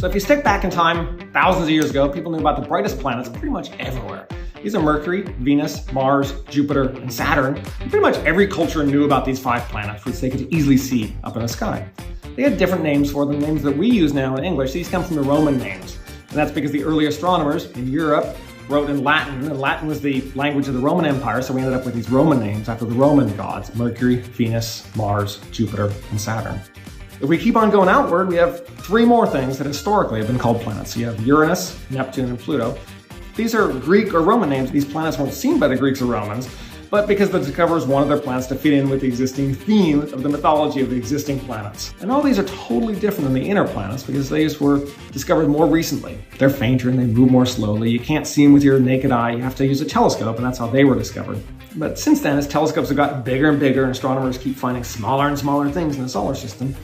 So if you stick back in time, thousands of years ago, people knew about the brightest planets pretty much everywhere. These are Mercury, Venus, Mars, Jupiter, and Saturn. And pretty much every culture knew about these 5 planets, which they could easily see up in the sky. They had different names for them, names that we use now in English. These come from the Roman names. And that's because the early astronomers in Europe wrote in Latin, and Latin was the language of the Roman Empire, so we ended up with these Roman names after the Roman gods: Mercury, Venus, Mars, Jupiter, and Saturn. If we keep on going outward, we have 3 more things that historically have been called planets. So you have Uranus, Neptune, and Pluto. These are Greek or Roman names. These planets weren't seen by the Greeks or Romans, but because the discoverers wanted their planets to fit in with the existing theme of the mythology of the existing planets. And all these are totally different than the inner planets because these were discovered more recently. They're fainter and they move more slowly. You can't see them with your naked eye. You have to use a telescope, and that's how they were discovered. But since then, as telescopes have gotten bigger and bigger, and astronomers keep finding smaller and smaller things in the solar system,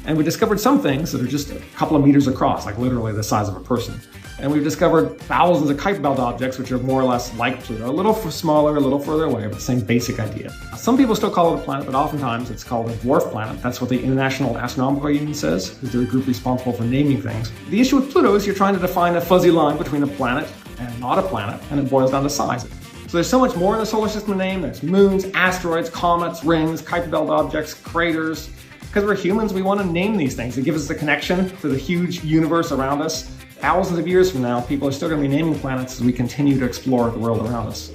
and we discovered some things that are just a couple of meters across, like literally the size of a person. And we've discovered thousands of Kuiper Belt objects, which are more or less like Pluto, a little smaller, a little further away, but the same basic idea. Some people still call it a planet, but oftentimes it's called a dwarf planet. That's what the International Astronomical Union says, because they're a group responsible for naming things. The issue with Pluto is you're trying to define a fuzzy line between a planet and not a planet, and it boils down to size. So there's so much more in the solar system to name. There's moons, asteroids, comets, rings, Kuiper Belt objects, craters. Because we're humans, we want to name these things. It gives us a connection to the huge universe around us. Thousands of years from now, people are still going to be naming planets as we continue to explore the world around us.